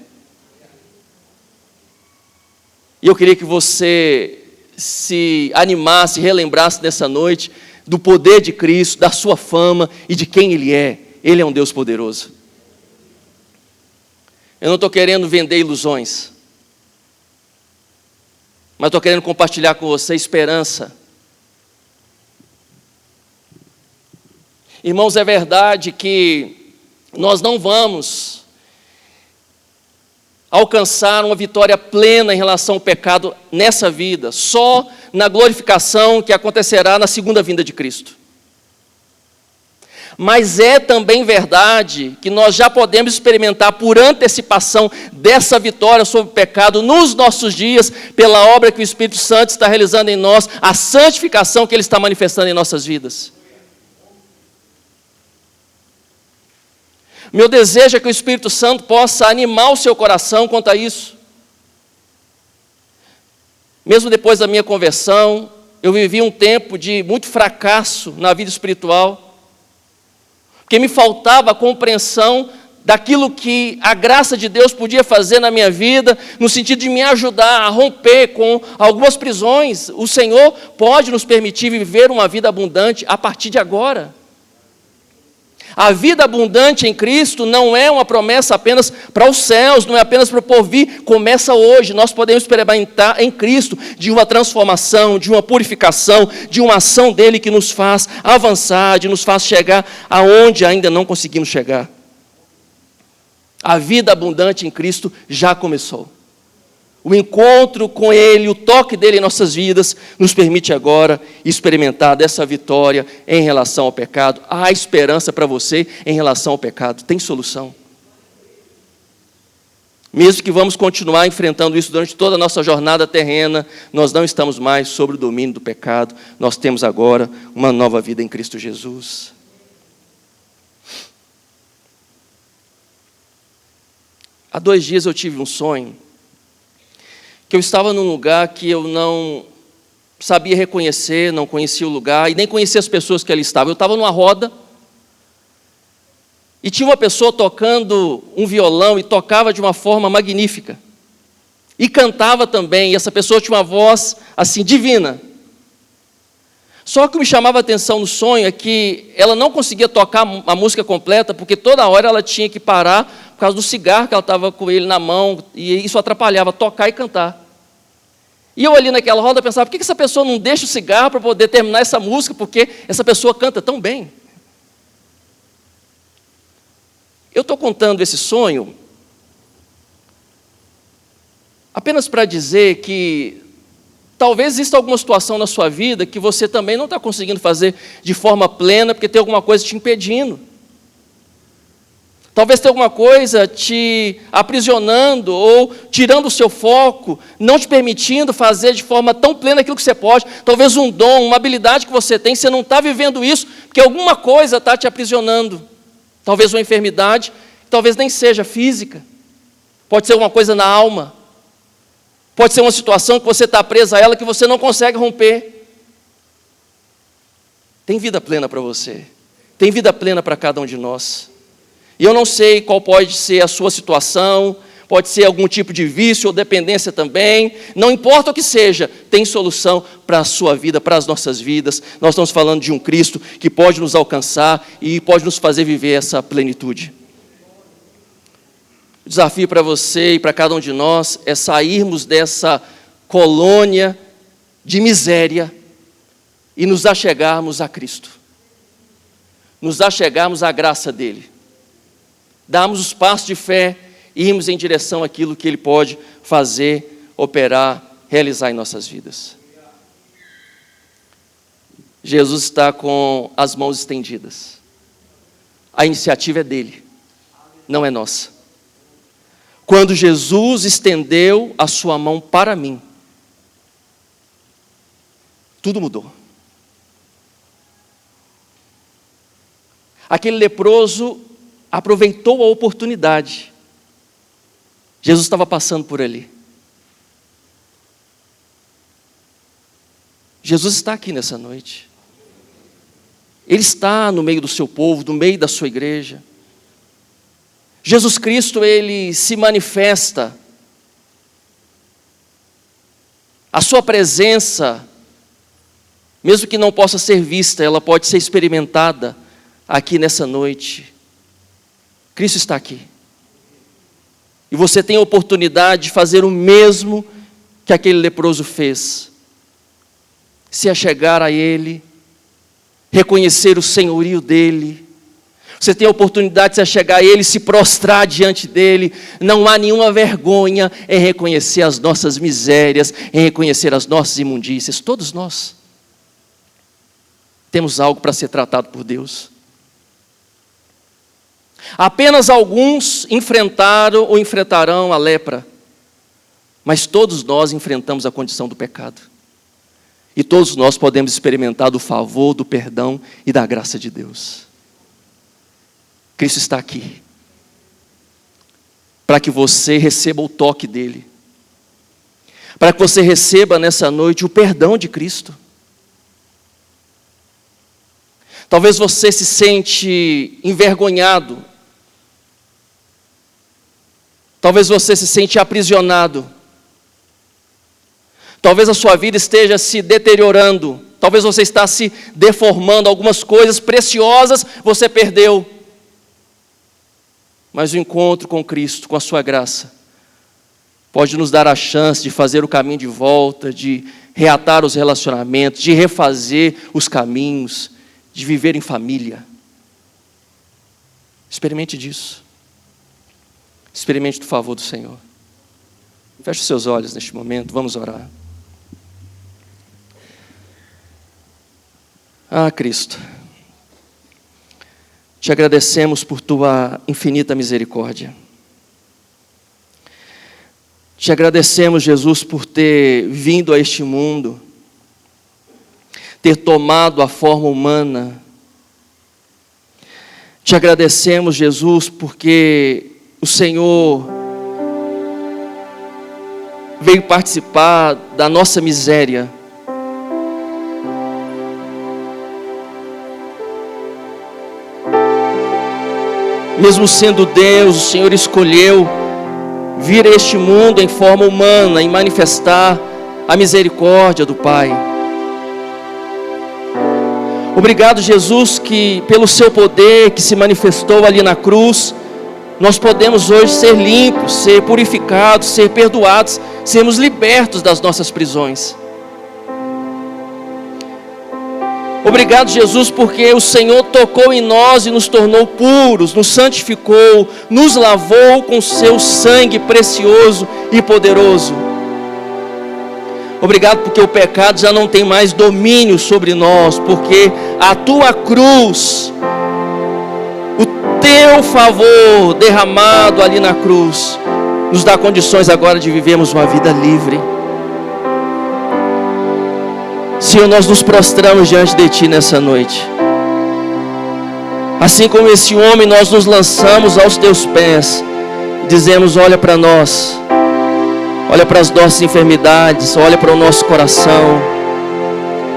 E eu queria que você se animasse, relembrasse nessa noite do poder de Cristo, da sua fama e de quem Ele é. Ele é um Deus poderoso. Eu não estou querendo vender ilusões, mas estou querendo compartilhar com você esperança. Irmãos, é verdade que nós não vamos alcançar uma vitória plena em relação ao pecado nessa vida, só na glorificação que acontecerá na segunda vinda de Cristo. Mas é também verdade que nós já podemos experimentar por antecipação dessa vitória sobre o pecado nos nossos dias, pela obra que o Espírito Santo está realizando em nós, a santificação que Ele está manifestando em nossas vidas. Meu desejo é que o Espírito Santo possa animar o seu coração quanto a isso. Mesmo depois da minha conversão, eu vivi um tempo de muito fracasso na vida espiritual, porque me faltava a compreensão daquilo que a graça de Deus podia fazer na minha vida, no sentido de me ajudar a romper com algumas prisões. O Senhor pode nos permitir viver uma vida abundante a partir de agora. A vida abundante em Cristo não é uma promessa apenas para os céus, não é apenas para o porvir, começa hoje. Nós podemos experimentar em Cristo de uma transformação, de uma purificação, de uma ação dele que nos faz avançar, de nos faz chegar aonde ainda não conseguimos chegar. A vida abundante em Cristo já começou. O encontro com Ele, o toque dEle em nossas vidas, nos permite agora experimentar dessa vitória em relação ao pecado. Há esperança para você em relação ao pecado, tem solução. Mesmo que vamos continuar enfrentando isso durante toda a nossa jornada terrena, nós não estamos mais sob o domínio do pecado, nós temos agora uma nova vida em Cristo Jesus. Há 2 dias eu tive um sonho, que eu estava num lugar que eu não sabia reconhecer, não conhecia o lugar, e nem conhecia as pessoas que ali estavam. Eu estava numa roda, e tinha uma pessoa tocando um violão, e tocava de uma forma magnífica. E cantava também, e essa pessoa tinha uma voz, assim, divina. Só que o que me chamava a atenção no sonho é que ela não conseguia tocar a música completa, porque toda hora ela tinha que parar, por causa do cigarro que ela estava com ele na mão, e isso atrapalhava tocar e cantar. E eu ali naquela roda pensava, por que essa pessoa não deixa o cigarro para poder terminar essa música, porque essa pessoa canta tão bem? Eu estou contando esse sonho apenas para dizer que talvez exista alguma situação na sua vida que você também não está conseguindo fazer de forma plena, porque tem alguma coisa te impedindo. Talvez tenha alguma coisa te aprisionando ou tirando o seu foco, não te permitindo fazer de forma tão plena aquilo que você pode. Talvez um dom, uma habilidade que você tem, você não está vivendo isso, porque alguma coisa está te aprisionando. Talvez uma enfermidade, talvez nem seja física. pode ser uma coisa na alma, pode ser uma situação que você está preso a ela, que você não consegue romper. Tem vida plena para você, tem vida plena para cada um de nós. E eu não sei qual pode ser a sua situação, pode ser algum tipo de vício ou dependência também, não importa o que seja, tem solução para a sua vida, para as nossas vidas. Nós estamos falando de um Cristo que pode nos alcançar e pode nos fazer viver essa plenitude. O desafio para você e para cada um de nós é sairmos dessa colônia de miséria e nos achegarmos a Cristo, nos achegarmos à graça dEle, darmos os passos de fé e irmos em direção àquilo que Ele pode fazer, operar, realizar em nossas vidas. Jesus está com as mãos estendidas. A iniciativa é dEle, não é nossa. Quando Jesus estendeu a sua mão para mim, tudo mudou. Aquele leproso aproveitou a oportunidade. Jesus estava passando por ali. Jesus está aqui nessa noite. Ele está no meio do seu povo, no meio da sua igreja. Jesus Cristo, Ele se manifesta. A sua presença, mesmo que não possa ser vista, ela pode ser experimentada aqui nessa noite. Cristo está aqui. E você tem a oportunidade de fazer o mesmo que aquele leproso fez. Se achegar a Ele, reconhecer o senhorio dEle. Você tem a oportunidade de se achegar a Ele, se prostrar diante dEle. Não há nenhuma vergonha em reconhecer as nossas misérias, em reconhecer as nossas imundícias. Todos nós temos algo para ser tratado por Deus. Apenas alguns enfrentaram ou enfrentarão a lepra, mas todos nós enfrentamos a condição do pecado. E todos nós podemos experimentar do favor, do perdão e da graça de Deus. Cristo está aqui, para que você receba o toque dEle, para que você receba nessa noite o perdão de Cristo. Talvez você se sente envergonhado, talvez você se sente aprisionado, talvez a sua vida esteja se deteriorando, talvez você está se deformando, algumas coisas preciosas você perdeu. Mas o encontro com Cristo, com a sua graça, pode nos dar a chance de fazer o caminho de volta, de reatar os relacionamentos, de refazer os caminhos, de viver em família. Experimente disso. Experimente do favor do Senhor. Feche os seus olhos neste momento, vamos orar. Ah, Cristo, te agradecemos por tua infinita misericórdia. Te agradecemos, Jesus, por ter vindo a este mundo, ter tomado a forma humana. Te agradecemos, Jesus, porque o Senhor veio participar da nossa miséria. Mesmo sendo Deus, o Senhor escolheu vir a este mundo em forma humana e manifestar a misericórdia do Pai. Obrigado, Jesus, que pelo seu poder que se manifestou ali na cruz, nós podemos hoje ser limpos, ser purificados, ser perdoados, sermos libertos das nossas prisões. Obrigado, Jesus, porque o Senhor tocou em nós e nos tornou puros, nos santificou, nos lavou com seu sangue precioso e poderoso. Obrigado porque o pecado já não tem mais domínio sobre nós, porque a tua cruz, o teu favor derramado ali na cruz, nos dá condições agora de vivermos uma vida livre. Senhor, nós nos prostramos diante de Ti nessa noite. Assim como esse homem, nós nos lançamos aos Teus pés, dizemos: olha para nós, olha para as nossas enfermidades, olha para o nosso coração.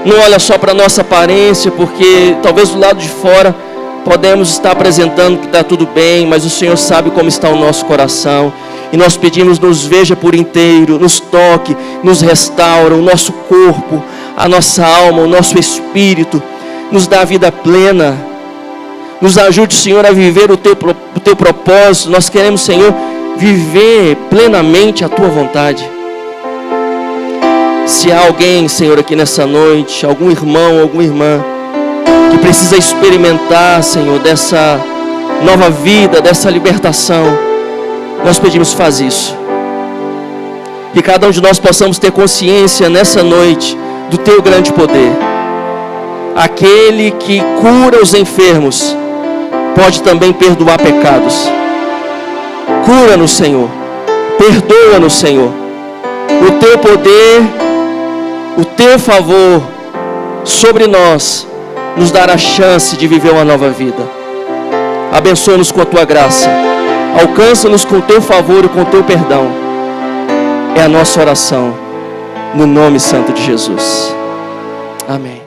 Não olha só para a nossa aparência, porque talvez do lado de fora podemos estar apresentando que está tudo bem, mas o Senhor sabe como está o nosso coração. E nós pedimos: nos veja por inteiro, nos toque, nos restaura o nosso corpo, a nossa alma, o nosso espírito, nos dá a vida plena. Nos ajude, Senhor, a viver o teu propósito. Nós queremos, Senhor, viver plenamente a tua vontade. Se há alguém, Senhor, aqui nessa noite, algum irmão, alguma irmã, que precisa experimentar, Senhor, dessa nova vida, dessa libertação, nós pedimos: faz isso. Que cada um de nós possamos ter consciência nessa noite do teu grande poder. Aquele que cura os enfermos pode também perdoar pecados. Cura-nos, Senhor. Perdoa-nos, Senhor. O teu poder, o teu favor sobre nós nos dará a chance de viver uma nova vida. Abençoa-nos com a tua graça. Alcança-nos com o teu favor e com o teu perdão. É a nossa oração, no nome santo de Jesus. Amém.